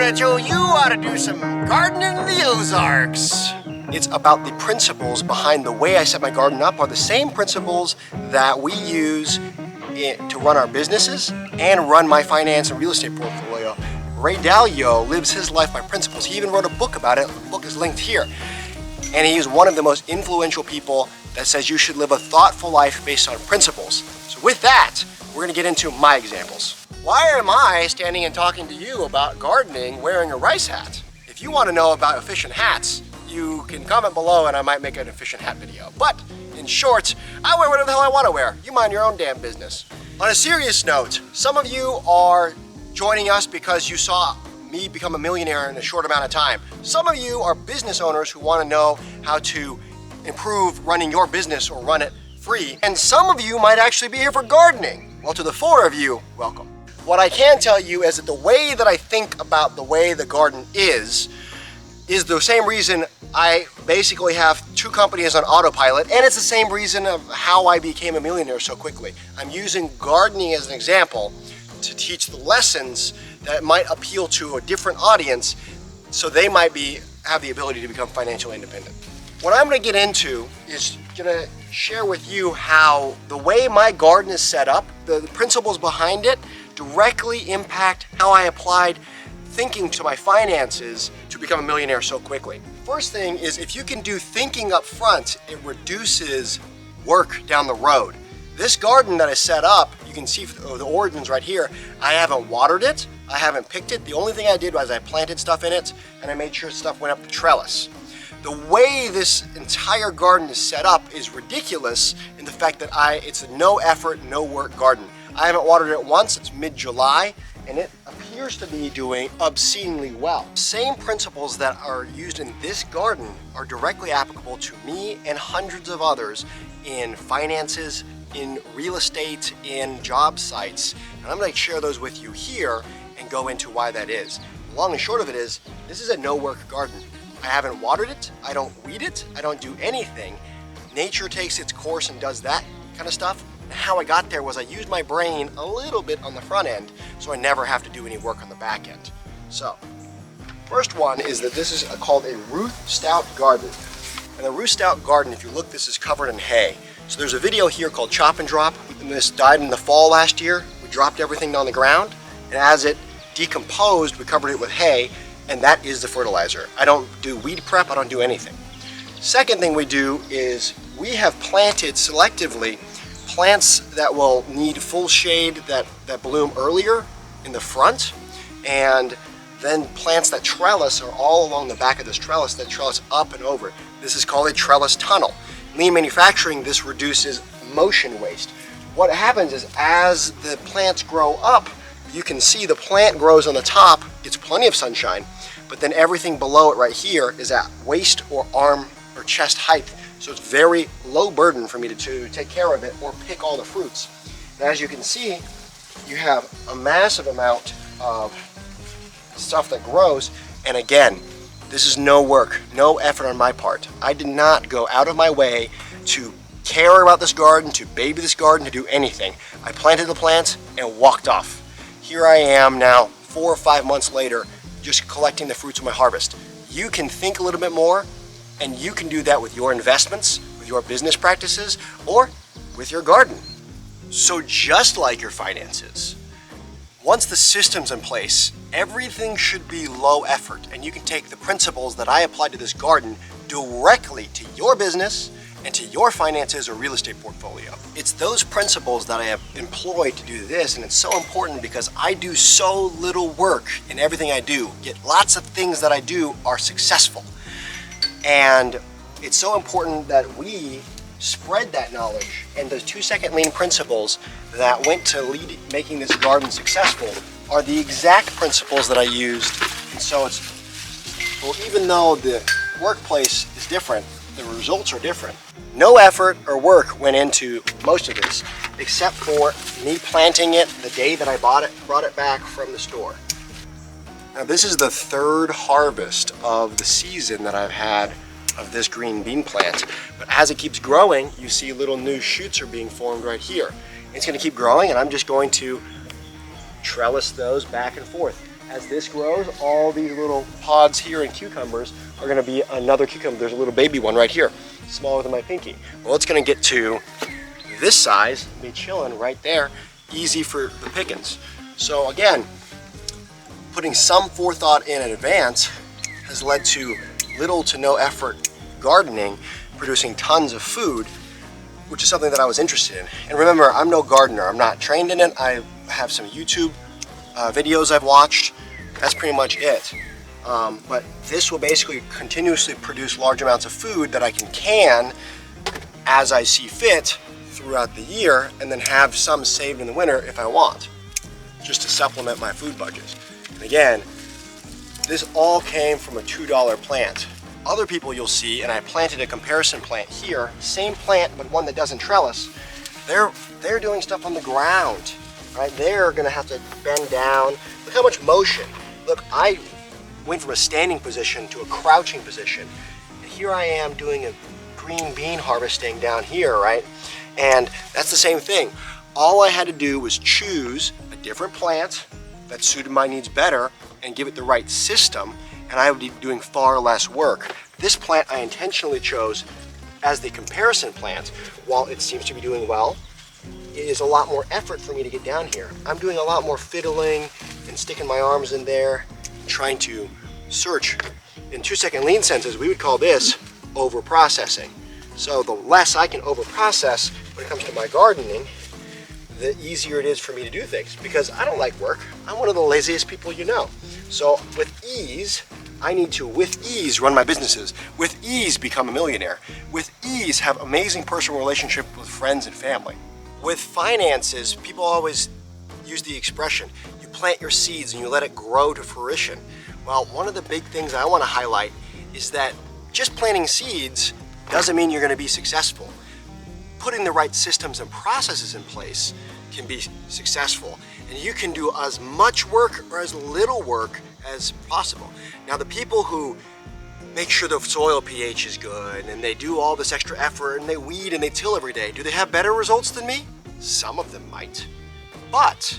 gonna show you how to do some gardening in the Ozarks. It's about the principles behind the way I set my garden up are the same principles that we use to run our businesses and run my finance and real estate portfolio. Ray Dalio lives his life by principles. He even wrote a book about it. The book is linked here. And he is one of the most influential people that says you should live a thoughtful life based on principles. So with that, we're gonna get into my examples. Why am I standing and talking to you about gardening wearing a rice hat? If you wanna know about efficient hats, you can comment below and I might make an efficient hat video. But in short, I wear whatever the hell I wanna wear. You mind your own damn business. On a serious note, some of you are joining us because you saw me become a millionaire in a short amount of time. Some of you are business owners who want to know how to improve running your business or run it free. And some of you might actually be here for gardening. Well, to the 4 of you, welcome. What I can tell you is that the way that I think about the way the garden is the same reason I basically have 2 companies on autopilot, and it's the same reason of how I became a millionaire so quickly. I'm using gardening as an example to teach the lessons that might appeal to a different audience so they might have the ability to become financially independent. What I'm going to get into is going to share with you how the way my garden is set up, the principles behind it, directly impact how I applied thinking to my finances to become a millionaire so quickly. First thing is, if you can do thinking up front, it reduces work down the road. This garden that I set up, you can see the origins right here. I haven't watered it, I haven't picked it. The only thing I did was I planted stuff in it and I made sure stuff went up the trellis. The way this entire garden is set up is ridiculous in the fact that it's a no effort, no work garden. I haven't watered it once, it's mid-July, and it appears to be doing obscenely well. Same principles that are used in this garden are directly applicable to me and hundreds of others in finances, in real estate, in job sites, and I'm going to share those with you here and go into why that is. The long and short of it is, this is a no-work garden. I haven't watered it, I don't weed it, I don't do anything. Nature takes its course and does that kind of stuff. And how I got there was I used my brain a little bit on the front end, so I never have to do any work on the back end. So, first one is that this is called a Ruth Stout garden. And the Ruth Stout garden, if you look, this is covered in hay. So there's a video here called Chop and Drop, and this died in the fall last year. We dropped everything on the ground, and as it decomposed, we covered it with hay, and that is the fertilizer. I don't do weed prep, I don't do anything. Second thing we do is we have planted selectively plants that will need full shade that bloom earlier in the front, and then plants that trellis are all along the back of this trellis that trellis up and over. This is called a trellis tunnel. Lean manufacturing, this reduces motion waste. What happens is as the plants grow up, you can see the plant grows on the top, gets plenty of sunshine, but then everything below it right here is at waist or arm or chest height. So it's very low burden for me to take care of it or pick all the fruits. And as you can see, you have a massive amount of stuff that grows. And again, this is no work, no effort on my part. I did not go out of my way to care about this garden, to baby this garden, to do anything. I planted the plants and walked off. Here I am now, 4 or 5 months later, just collecting the fruits of my harvest. You can think a little bit more, and you can do that with your investments, with your business practices, or with your garden. So just like your finances, once the system's in place, everything should be low effort, and you can take the principles that I applied to this garden directly to your business and to your finances or real estate portfolio. It's those principles that I have employed to do this, and it's so important because I do so little work in everything I do, yet lots of things that I do are successful. And it's so important that we spread that knowledge, and those 2-second lean principles that went to making this garden successful are the exact principles that I used. And so well, even though the workplace is different, the results are different. No effort or work went into most of this, except for me planting it the day that I brought it back from the store. Now this is the 3rd harvest of the season that I've had of this green bean plant. But as it keeps growing, you see little new shoots are being formed right here. It's going to keep growing, and I'm just going to trellis those back and forth. as this grows, all these little pods here and cucumbers are gonna be another cucumber. There's a little baby one right here, smaller than my pinky. Well, it's gonna get to this size, be chilling right there, easy for the pickings. So again, putting some forethought in advance has led to little to no effort gardening, producing tons of food, which is something that I was interested in. And remember, I'm no gardener. I'm not trained in it. I have some YouTube videos I've watched. That's pretty much it. But this will basically continuously produce large amounts of food that I can as I see fit throughout the year, and then have some saved in the winter if I want, just to supplement my food budget. And again, this all came from a $2 plant. Other people you'll see, and I planted a comparison plant here, same plant but one that doesn't trellis, they're doing stuff on the ground, right? They're gonna have to bend down. Look how much motion. Look, I went from a standing position to a crouching position. And here I am doing a green bean harvesting down here, right? And that's the same thing. All I had to do was choose a different plant that suited my needs better and give it the right system, and I would be doing far less work. This plant I intentionally chose as the comparison plant. While it seems to be doing well, it is a lot more effort for me to get down here. I'm doing a lot more fiddling and sticking my arms in there, trying to search. In 2-second lean senses, we would call this over-processing. So the less I can over-process when it comes to my gardening, the easier it is for me to do things, because I don't like work. I'm one of the laziest people you know. So with ease, I need to, with ease, run my businesses. With ease, become a millionaire. With ease, have amazing personal relationships with friends and family. With finances, people always use the expression, you plant your seeds and you let it grow to fruition. Well, one of the big things I want to highlight is that just planting seeds doesn't mean you're going to be successful. Putting the right systems and processes in place can be successful, and you can do as much work or as little work as possible. Now, the people who make sure the soil pH is good and they do all this extra effort and they weed and they till every day, do they have better results than me? Some of them might, but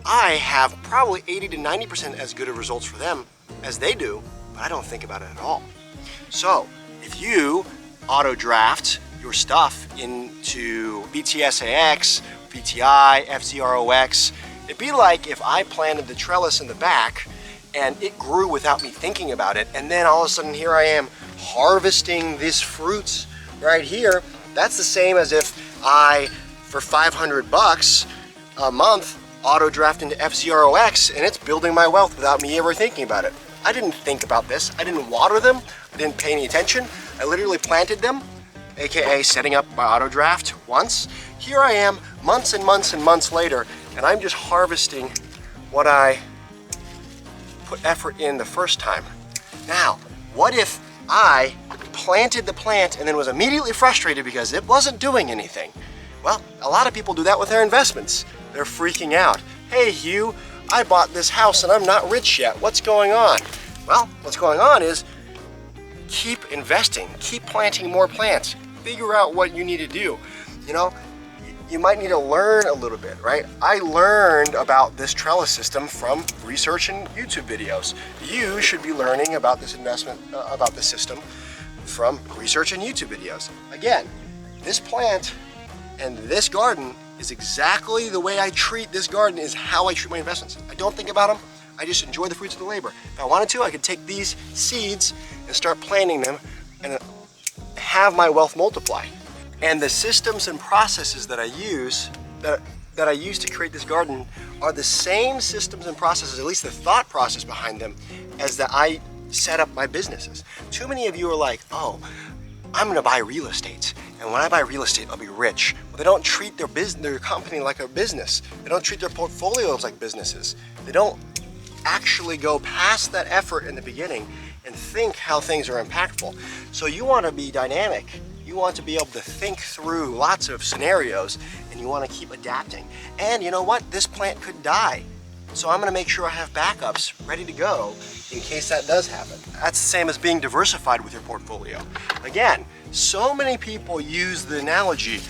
I have probably 80 to 90% as good of results for them as they do, but I don't think about it at all. So if you auto draft your stuff into BTSAX, BTI, FZROX, it'd be like if I planted the trellis in the back and it grew without me thinking about it, and then all of a sudden here I am harvesting these fruits right here. That's the same as if I, for $500 a month, auto draft into FZROX and it's building my wealth without me ever thinking about it. I didn't think about this. I didn't water them. I didn't pay any attention. I literally planted them, AKA setting up my auto draft once. Here I am months and months and months later, and I'm just harvesting what I put effort in the first time. Now, what if I planted the plant and then was immediately frustrated because it wasn't doing anything? Well, a lot of people do that with their investments. They're freaking out. Hey Hugh, I bought this house and I'm not rich yet. What's going on? Well, what's going on is keep investing, keep planting more plants, figure out what you need to do. You know, you might need to learn a little bit, right? I learned about this trellis system from research and YouTube videos. You should be learning about this investment, about this system from research and YouTube videos. Again, this plant and this garden is exactly the way I treat this garden, is how I treat my investments. I don't think about them. I just enjoy the fruits of the labor. If I wanted to, I could take these seeds and start planting them and have my wealth multiply. And the systems and processes that I use, that I use to create this garden are the same systems and processes, at least the thought process behind them, as that I set up my businesses. Too many of you are like, oh, I'm gonna buy real estate, and when I buy real estate, I'll be rich. Well, they don't treat their company like a business. They don't treat their portfolios like businesses. They don't actually go past that effort in the beginning and think how things are impactful. So you wanna be dynamic. You want to be able to think through lots of scenarios, and you want to keep adapting. And you know what? This plant could die. So I'm going to make sure I have backups ready to go in case that does happen. That's the same as being diversified with your portfolio. Again, so many people use the analogy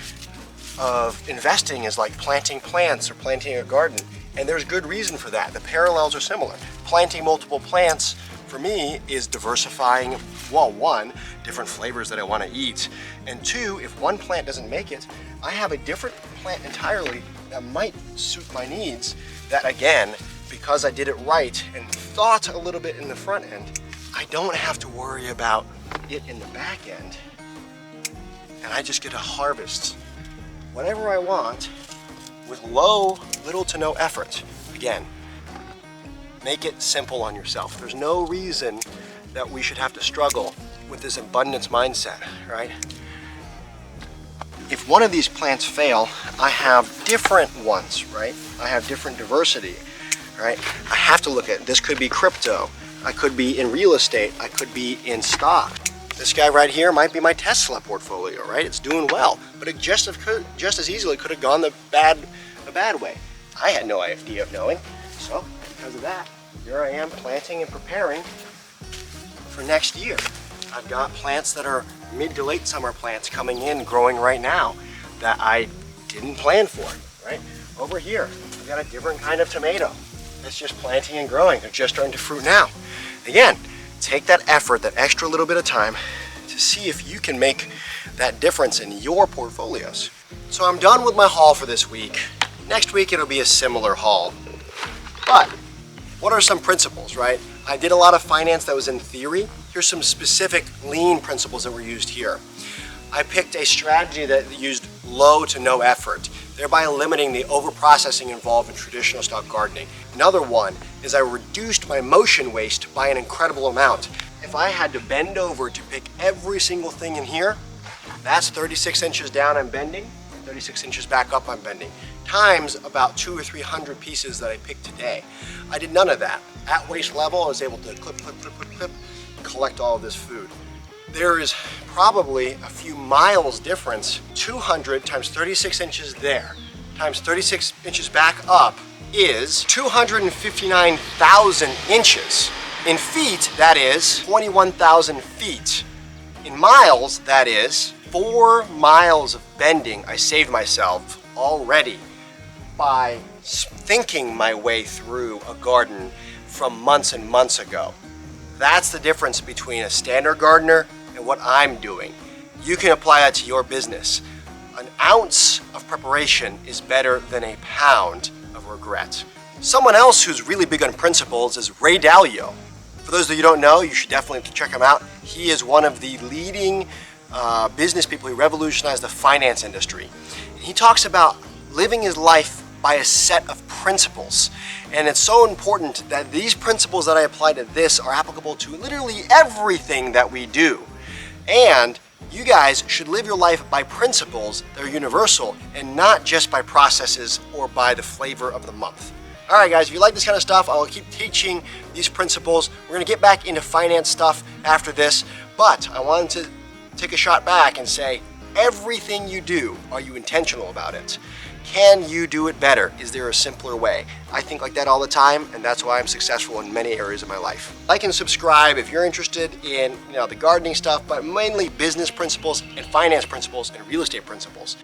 of investing as like planting plants or planting a garden, and there's good reason for that. The parallels are similar. planting multiple plants for me is diversifying, well, one, different flavors that I want to eat, and two, if one plant doesn't make it, I have a different plant entirely that might suit my needs, that again, because I did it right and thought a little bit in the front end, I don't have to worry about it in the back end, and I just get to harvest whatever I want with little to no effort. Again, make it simple on yourself. There's no reason that we should have to struggle with this abundance mindset, right? If one of these plants fail, I have different ones, right? I have different diversity, right? I have to look at, this could be crypto, I could be in real estate, I could be in stock. This guy right here might be my Tesla portfolio, right? It's doing well, but it just as easily could have gone the bad way. I had no idea of knowing, so because of that, here I am planting and preparing for next year. I've got plants that are mid to late summer plants coming in, growing right now that I didn't plan for, right? Over here, I've got a different kind of tomato that's just planting and growing. They're just starting to fruit now. Again, take that effort, that extra little bit of time to see if you can make that difference in your portfolios. So I'm done with my haul for this week. Next week it'll be a similar haul. But what are some principles, right? I did a lot of finance that was in theory. Here's some specific lean principles that were used here. I picked a strategy that used low to no effort, thereby limiting the over-processing involved in traditional style gardening. Another one is I reduced my motion waste by an incredible amount. If I had to bend over to pick every single thing in here, that's 36 inches down I'm bending, 36 inches back up I'm bending, times about 200 or 300 pieces that I picked today. I did none of that. At waist level, I was able to clip, collect all of this food. There is probably a few miles difference. 200 times 36 inches there, times 36 inches back up is 259,000 inches. In feet, that is 21,000 feet. In miles, that is 4 miles of bending I saved myself already by thinking my way through a garden from months and months ago. That's the difference between a standard gardener and what I'm doing. You can apply that to your business. An ounce of preparation is better than a pound of regret. Someone else who's really big on principles is Ray Dalio. For those of you who don't know, you should definitely check him out. He is one of the leading business people who revolutionized the finance industry. He talks about living his life by a set of principles. And it's so important that these principles that I apply to this are applicable to literally everything that we do. And you guys should live your life by principles that are universal and not just by processes or by the flavor of the month. All right, guys, if you like this kind of stuff, I'll keep teaching these principles. We're going to get back into finance stuff after this, but I wanted to take a shot back and say, everything you do, are you intentional about it? Can you do it better? Is there a simpler way? I think like that all the time, and that's why I'm successful in many areas of my life. Like and subscribe if you're interested in the gardening stuff, but mainly business principles and finance principles and real estate principles.